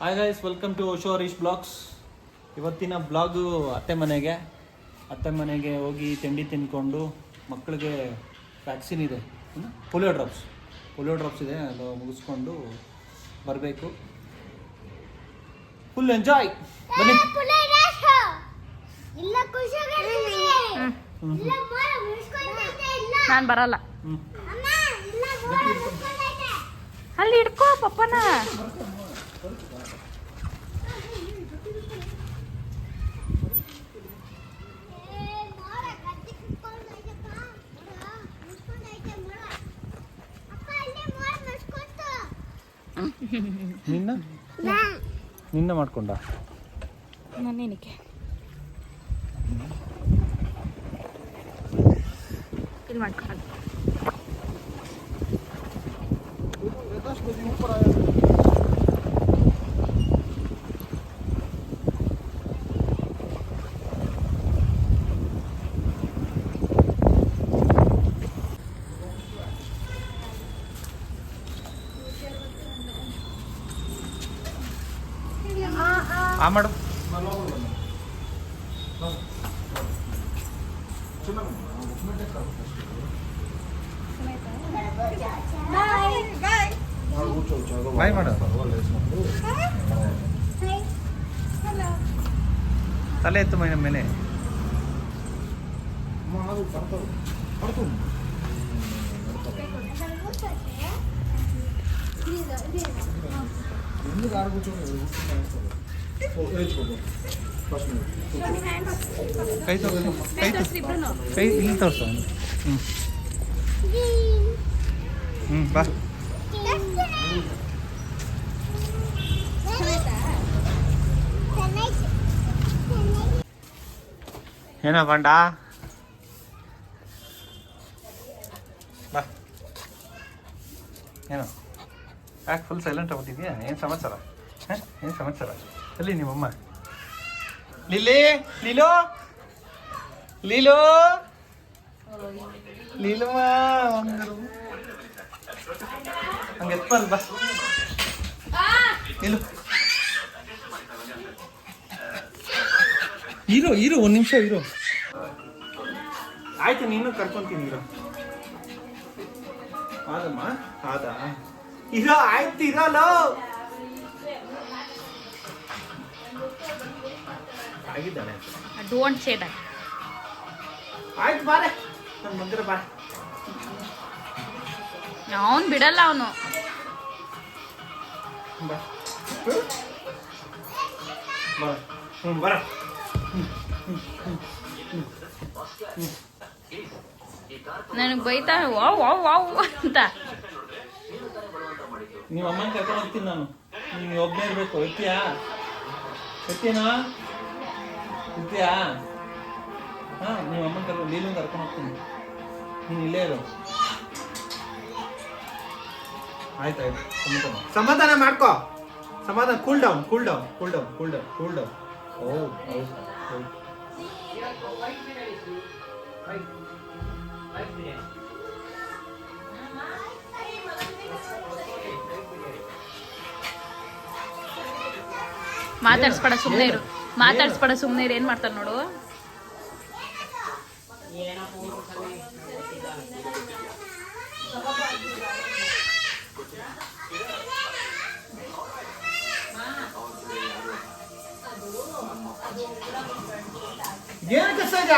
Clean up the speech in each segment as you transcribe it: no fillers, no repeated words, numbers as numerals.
Hi guys, welcome to show Harish blogs. ಇವತ್ತಿನ blog ಅತ್ತೆ ಮನೆಗೆ ಹೋಗಿ ತಿಂಡಿ ತಿಂದ್ಕೊಂಡು ಮಕ್ಕಳಿಗೆ ವ್ಯಾಕ್ಸಿನ್ ಇದೆ, ಪೋಲಿಯೋ ಡ್ರಾಪ್ಸ್ ಇದೆ, ಅದು ಮುಗಿಸ್ಕೊಂಡು ಬರಬೇಕು. Full enjoy. ಬನ್ನಿ. ನಾನು ಬರಲ್ಲ. ಅಲ್ಲಿ ಇಡ್ಕೋ ಪಪ್ಪನ. ನಿನ್ನ ಮಾಡ್ಕೊಂಡ ನಾನೇನಕ್ಕೆ ಇಲ್ಲಿ ಮಾಡ್ಕೊಂಡ. ಮಾಡು. ಬಾಯ್ ಮಾಡು. ತಲೆ ಎತ್ತು ಮೈ ಮೇಲೆ. ಕೈ ತೋರಿಸು, ಕೈ ಇಲ್ಲಿ ತೋರಿಸು. ಬಾ. ಏನೋ ಬಂಡ ಬಾ. ಏನೋ ಯಾಕೆ ಫುಲ್ ಸೈಲೆಂಟ್ ಆಗ್ಬಿಟ್ಟಿದ್ಯಾ? ಏನು ಸಮಾಚಾರ? ಏನು ಸಮಾಚಾರ? ಅಲ್ಲಿ ನಿಮ್ಮಮ್ಮ ಲೀಲೋ ಲೀಲಮ್ಮ ಹಂಗೆ ಎತ್ಬಾರ್ದು. ಬಾ ಇರು ಒಂದು ನಿಮಿಷ ಇರು. ಆಯ್ತು, ನೀನು ಕರ್ಕೊಂತೀನಿ. ಆದಮ್ಮ ಇರೋ ಆಯ್ತು, ಇರಲ್ಲ ಆಗಿದ್ದಾನೆ. Don't say that. ಆಯ್ತು ಬಾರೆ, ನನ್ನ ಮಗರ ಬಾ. ಅವನು ಬಿಡಲ್ಲ. ಅವನು ಬಾ ಬರ. ನನಗೆ ಬೈತಾ ವಾವ್ ವಾವ್ ವಾವ್ ಅಂತ. ನೀವು ಅಮ್ಮನ ಕರ್ಕೊಂಡು ಹೋಗ್ತೀನಿ ನಾನು. ನೀವು ಒಬ್ಬನೇ ಇರಬೇಕು. ಎತ್ತೀನಾ? ಹಾಂ, ನೀವು ಅಮ್ಮನ ಕರ್ಕೊಂಡು ಲೀಲೂ ಕರ್ಕೊಂಡು ಹೋಗ್ತೀನಿ. ನೀನು ಇಲ್ಲೇ ಇರು. ಆಯ್ತು, ಸಮಾಧಾನ ಮಾಡ್ಕೋ. ಸಮಾಧಾನ. Cool down. ಓ ಮಾತಾಡ್ಸ್ಬೇಡ, ಸುಮ್ಮನೆ ಇರು. ಏನ್ ಮಾಡ್ತಾರ ನೋಡು. ಏನಕ್ಕೆ ಸಹಜ?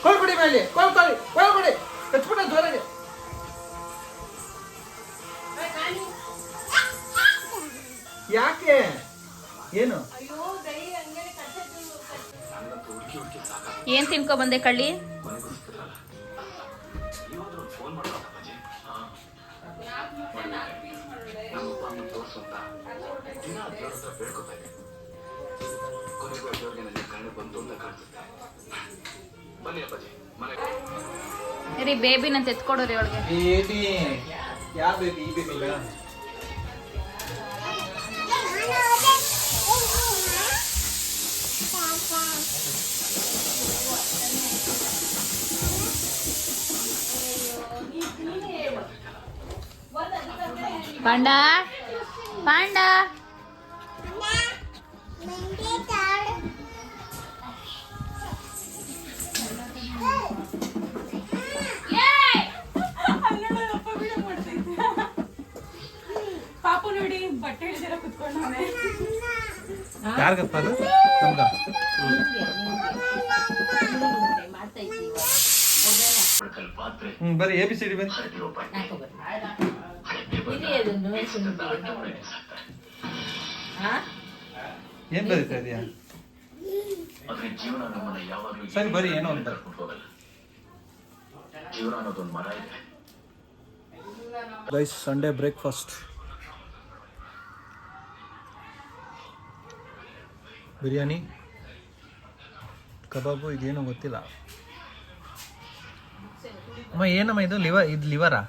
ಕೊಳ್ಕೊಡಿ ಮೇಲೆ, ಕೊಳ್ಕೊಡಿ ಕಚ್ಬಿಟ್ಟ ಜೋರಾಗಿ. ಯಾಕೆ? ಏನು ಏನ್ ತಿನ್ಕೊ ಬಂದೆ ಕಳ್ಳಿ? ರೀ ಬೇಬಿನಂತ ಎತ್ಕೊಡೋರಿ ಅವಳಿಗೆ. ಬೇಬಿ? ಯಾವ ಬೇಬಿ? ಈ ಬೇಬಿ ಇಲ್ಲ. ಪಾಂಡ ಪಾಂಡ ಯಾರಿಗಪ್ಪ ಅದು ನಮ್ಗ ಬರೀ ABCD ಬರೀ ಏನ್ ಬರೀತಾ ಇದೆಯಾ ಸರಿ ಬರೀ ಏನೋ ಒಂದು ಗೈಸ್ ಸಂಡೇ ಬ್ರೇಕ್ಫಾಸ್ಟ್ ಬಿರಿಯಾನಿ ಕಬಾಬು ಇದೇನೋ ಗೊತ್ತಿಲ್ಲ ಅಮ್ಮ ಏನಮ್ಮ ಇದು ಲಿವರಾ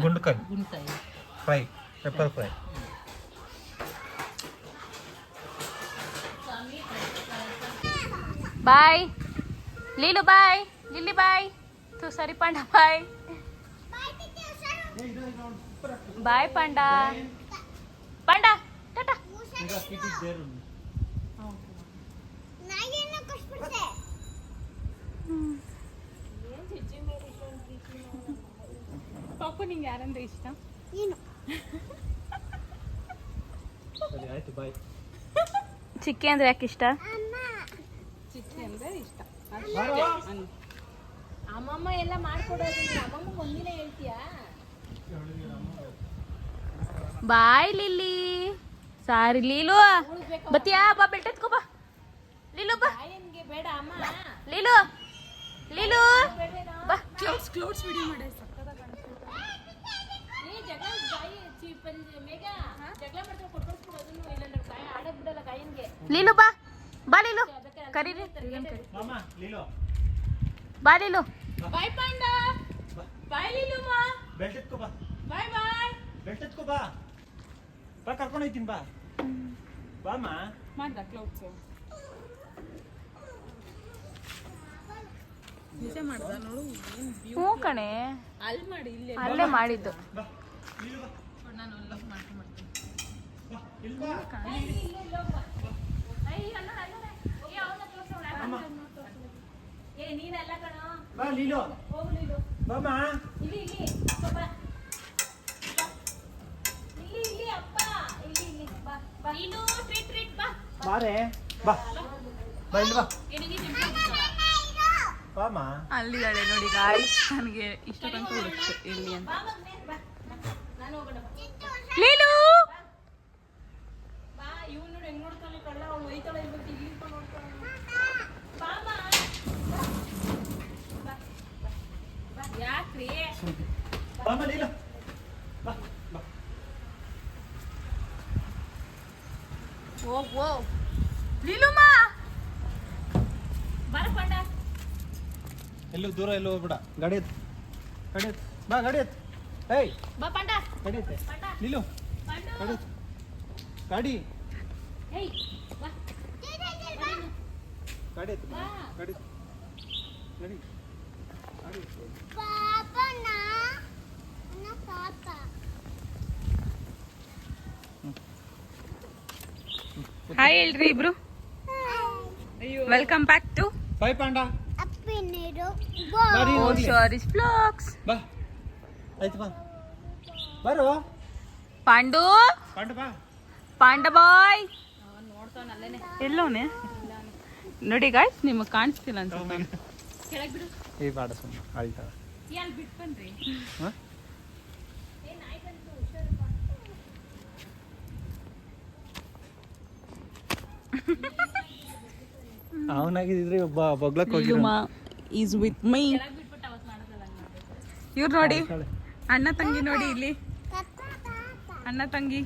ಗುಂಡ್ಕಾಯಿ ಫ್ರೈ ಪೆಪ್ಪರ್ ಫ್ರೈ ಬಾಯ್ ಲೀಲು ಬಾಯ್ ಲಿಲ್ಲಿ ಬಾಯ್ ತೂ ಸರಿ ಪಾಂಡ ಬಾಯ್ ಬಾಯ್ ಪಾಂಡ ಪಾಂಡ ಟಾಟಾ ಪಾಪು ನಿಂಗೆ ಯಾರಂದ್ರೆ ಇಷ್ಟ ಆಯ್ತು ಬಾಯ್ ಚಿಕ್ಕಿ ಅಂದ್ರೆ ಯಾಕೆ ಇಷ್ಟ ಚಿಕ್ಕಿ ಅಂದ್ರೆ ಇಷ್ಟ ಅಮ್ಮಮ್ಮ ಎಲ್ಲ ಮಾಡ್ಕೊಡೋದು ಅಮ್ಮಮ್ಮ ಒಂದಿನ ಹೇಳ್ತೀಯಾ ಬಾಯ್ ಲಿಲ್ಲಿ ಸಾರಿ ಲೀಲು ಬತ್ತಿಯಾ ಬಾ ಬೆಲ್ಟ್ ಎತ್ಕೋ ಬಾ ಲೀಲು ಬಾ ಆಯನ್ಗೆ ಬೇಡ ಅಮ್ಮ ಲೀಲು ಲೀಲು ಬಾ ಕ್ಲೌಡ್ಸ್ ವಿಡಿಯೋ ಮಾಡಿ ಸಕ್ಕದ ಏ ಜಗಳ ಗಾಯಿ ಮೇಘ ಜಗಳ ಮಾಡ್ತಾ ಕೊಟ್ಕೊಡ್ಸ್ಬಿಡೋದು ಇಲ್ಲಾಂದ್ರೆ ಗಾಯ ಆಡಕ್ ಬಿಡಲ್ಲ ಗಾಯನ್ಗೆ ಲೀಲು ಬಾ ಬಾ ಲೀಲು ಕರೀರಿ ಮಾಮ ಲೀಲು ಬಾ ಲೀಲು ಬಾಯ್ ಪಾಂಡ ಬಾಯ್ ಲೀಲುಮ್ಮ ಬೆಲ್ಟ್ ಎತ್ಕೋ ಬಾ ಬಾಯ್ ಬಾಯ್ ಬೆಲ್ಟ್ ಎತ್ಕೋ ಬಾ ಬಾ ಕರ್ಕೊಂಡು ಹೋಯ್ತೀನಿ ಬಾ ಬಾಮ್ಮ ಮಾಡ್ದ ಕ್ಲೌಡ್ಸ್ ನಿಜ ಮಾಡ್ದ ನೋಡು ಹ್ಞೂ ಕಣೆ ಅಲ್ಲಿ ಮಾಡಿ ಇಲ್ಲಿ ಅಲ್ಲೇ ಮಾಡಿದ್ದು ಬಾ ಲೀಲು ಬಾ ನಾನು ಲವ್ ಮಾಡ್ತೀನಿ ಬಾ ಇಲ್ಲಿ ಬಾ ಏ ನೀನೆಲ್ಲ ಕಣೋ ಬಾ ಲೀಲು ಹೋಗು ಲೀಲು ಬಾಮ್ಮ ಇಲ್ಲಿ ಅಪ್ಪ ಬಾ ಇಲ್ಲಿ ಅಪ್ಪ ಇಲ್ಲಿ ಬಾ ಬಾ ನೀನು ಟ್ರೀಟ್ ಬಾ ಬಾರೆ ಬಾ ಬಾ ಇಲ್ಲಿ ಬಾ ಬಾಮ್ಮ ಅಲ್ಲಿದ್ದಾಳೆ ನೋಡಿ ಗಾಯ್ಸ್ ನನಗೆ ಇಷ್ಟ ತನಕ ಹುಡುಕ್ತು ಇಲ್ಲಿ ಅಂತ ಬಾ ಮಗನೇ ಬಾ ನಾನು ಹೋಗೋಣ ಲೀಲು ಬಾ ಇವನು ನೋಡಿ ಹೆಂಗ್ ನೋಡ್ತಾಳೆ ಕಳ್ಳ ಅವಳು ಒಯ್ತಾಳೆ ಇವತ್ತು ಇಲ್ಲಿ ಇಟ್ಕೊಂಡು ನೋಡ್ತಾಳೆ ಬಾ ಯಾಕ್ರಿ ಬಾಮ್ಮ ಲೀಲು ಬಾ ಬಾ ಓ ಲೀಲುಮ್ಮ ಬರ ಪಂಡ ಎಲ್ಲೂ ದೂರ ಎಲ್ಲೂ ಹೋಗ್ಬಿಡ ಗಾಡಿ ಎತ್ತು ಗಾಡಿ ಎತ್ತು ಬಾ ಗಾಡಿ ಎತ್ತು ಏಯ್ ಬಾ ಪಂಡ ಗಾಡಿ ಎತ್ತೆ ಪಂಡ ಲೀಲು ಪಂಡು ಗಾಡಿ ಎತ್ತು ಗಾಡಿ ಏಯ್ ಬಾ ಗಾಡಿ ಎತ್ತು ಬಾ ಗಾಡಿ ಎತ್ತು. ಗಾಡಿ ಗಾಡಿ ಎತ್ತು. ಹಾಯ್ ಹೇಳ್ರಿ ಇಬ್ರು ವೆಲ್ಕಮ್ ಬ್ಯಾಕ್ ಟು ಬಾಯ್ ಪಾಂಡ ಬಾರಿ ಹೋಗ್ಲಿ. ಶೋರಿಸ್ ಬ್ಲಾಗ್ಸ್ ಬಾ ಆಯ್ತು ಬಾ ಬರು ಪಾಂಡು ಪಾಂಡ ಬಾ ಪಾಂಡ ಬಾಯ್ ನೋಡ್ತಾವನಲ್ಲೇನೆ ಎಲ್ಲೋನೆ ನೋಡಿ ಗಾಯ್ಸ್ ನಿಮಗೆ ಕಾಣಿಸ್ತಿಲ್ಲ ಅನ್ಸುತ್ತೆ ಕೆಳಗೆ ಬಿಡು ಏ ಬಾಡ ಸುಮ್ಮನೆ ಆಯ್ತಾ ಎಲ್ಲಿ ಬಿಟ್ಟು ಬನ್ರಿ ಹಾಂ ಏ ನಾಯಿ ಬಂತು ಹುಷಾರಪ್ಪ ಅವನಾಗಿದ್ರೆ ಒಬ್ಬ ಬಗ್ಲಕ್ಕೆ ಹೋಗಿರೋ ಲೀಲುಮಾ ಈಸ್ ವಿತ್ ಮೈ ಕೆಳಗೆ ಬಿಟ್ಬಿಟ್ಟು ಅವತ್ತು ಮಾಡೋದಲ್ಲ ಹಂಗೆ ಇವ್ರು ನೋಡಿ ಅಣ್ಣ ತಂಗಿ ನೋಡಿ ಇಲ್ಲಿ ಅಣ್ಣ ತಂಗಿ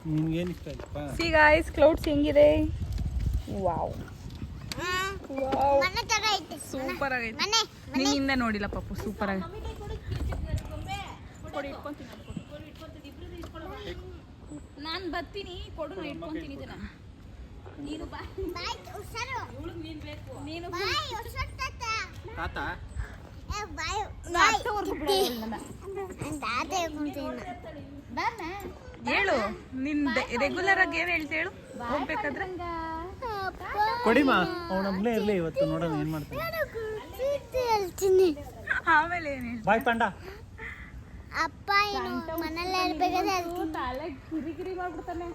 ನಿನ್ಗೇನು ಇಷ್ಟ ಆಯ್ತಪ್ಪ ಸಿ ಗಾಯ್ಸ್ ಕ್ಲೌಡ್ಸ್ ಹೆಂಗಿದೆ ವಾವ್ ವಾವ್ ಸೂಪರ್ ಆಗೈತೆ ನಿನ್ನಿಂದ ನೋಡಿಲ್ಲ ಪಾಪು ಸೂಪರ್ ಆಗಿ ಕೊಡಿ ಇಟ್ಕೊಂತೀನಿ ಕೊಡು ಇಟ್ಕೊಂತೀನಿ ಇಬ್ರು ಇಟ್ಕೊಳ್ಳೋ ನಾನು ಬರ್ತೀನಿ ಕೊಡು ನಾನು ಇಟ್ಕೊಂತೀನಿ ಇದನ್ನ ನೀನು ಬಾ ಇವಳಿಗೆ ನೀನು ಬೇಕು ನೀನು ತಾತ ಹೇಳು ನಿನ್ ರೆಗ್ಯುಲರ್ ಆಗಿ ಏನ್ ಹೇಳ್ತಿ ಹೇಳು ಹೋಗ್ಬೇಕಾದ್ರೆ ಕೊಡಿಮಾ ಅವನೊಬ್ನೇ ಇರ್ಲಿ ಇವತ್ತು ನೋಡೋಣ ಏನ್ ಮಾಡ್ತಾನೆ ಆಮೇಲೆ ಏನ್ ಹೇಳಿ ಬಾಯ್ ಪಾಂಡ ಅಪ್ಪ ಏನು ಮನೆಯಲ್ಲೇ ಇರ್ಬೇಕಾದ್ರೆ ತಲೆ ಕಿರಿಕಿರಿ ಮಾಡ್ಬಿಡ್ತಾನೆ.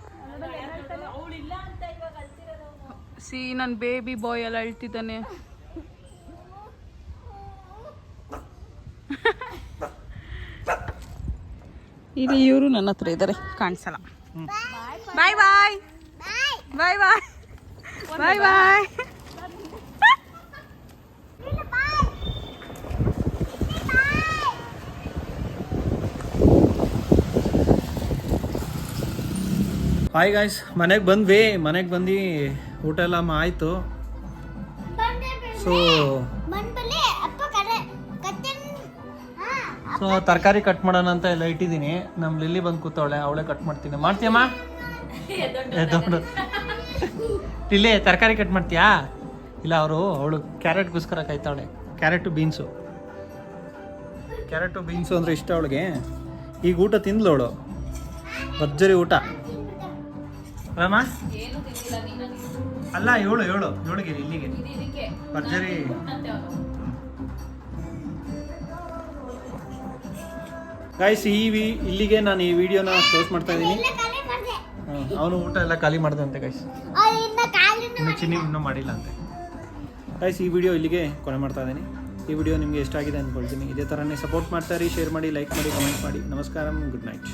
ಸಿ ನನ್ನ ಬೇಬಿ ಬಾಯ್ ಎಲ್ಲ ಅಳ್ತಿದ್ದಾನೆ. ಇಲ್ಲಿ ಇವರು ನನ್ನ ಹತ್ರ ಇದ್ದಾರೆ, ಕಾಣಿಸಲ್ಲ. ಬಾಯ್ ಬಾಯ್ ಬಾಯ್ ಬಾಯ್ ಬಾಯ್ ಬಾಯ್. ಹಾಯ್ ಗಾಯ್ಸ್, ಮನೆಗೆ ಬಂದು ಊಟ ಎಲ್ಲ ಆಯಿತು. ಸೊ ತರಕಾರಿ ಕಟ್ ಮಾಡೋಣ ಅಂತ ಎಲ್ಲ ಇಟ್ಟಿದ್ದೀನಿ. ನಮ್ಮ ಲಿಲ್ಲಿ ಬಂದು ಕೂತವಳೆ, ಅವಳೇ ಕಟ್ ಮಾಡ್ತೀನಿ. ಮಾಡ್ತೀಯಮ್ಮ? ಲಿಲ್ಲಿ ತರಕಾರಿ ಕಟ್ ಮಾಡ್ತೀಯಾ? ಇಲ್ಲ, ಅವಳು ಕ್ಯಾರೆಟ್ಗೋಸ್ಕರ ಕಾಯ್ತಾವಳೆ. ಕ್ಯಾರೆಟು ಬೀನ್ಸು ಅಂದರೆ ಇಷ್ಟ ಅವಳಿಗೆ. ಈಗ ಊಟ ತಿಂದ್ಲು ಅವಳು, ಭರ್ಜರಿ ಊಟ ಅಲ್ಲಮ್ಮ? ಅಲ್ಲ, ಏಳಿಗೆ ಇಲ್ಲಿಗೆ ಭರ್ಜರಿ. ಗಾಯ್ಸ್, ಇಲ್ಲಿಗೆ ನಾನು ಈ ವಿಡಿಯೋನ ಕ್ಲೋಸ್ ಮಾಡ್ತಾ ಇದ್ದೀನಿ. ಅವನು ಊಟ ಎಲ್ಲ ಖಾಲಿ ಮಾಡಿದೆ ಅಂತೆ ಗಾಯ್ಸ್. ಚಿನ್ನಿ ಇನ್ನೂ ಮಾಡಿಲ್ಲ ಅಂತೆ ಗಾಯ್ಸ್. ಈ ವಿಡಿಯೋ ಇಲ್ಲಿಗೆ ಕೊನೆ ಮಾಡ್ತಾ ಇದ್ದೀನಿ. ಈ ವಿಡಿಯೋ ನಿಮಗೆ ಇಷ್ಟ ಆಗಿದೆ ಅಂದ್ಕೊಳ್ತೀನಿ. ಇದೇ ಥರನೇ ಸಪೋರ್ಟ್ ಮಾಡ್ತಾ ಇರಿ, ಶೇರ್ ಮಾಡಿ, ಲೈಕ್ ಮಾಡಿ, ಕಮೆಂಟ್ ಮಾಡಿ. ನಮಸ್ಕಾರ, ಗುಡ್ ನೈಟ್.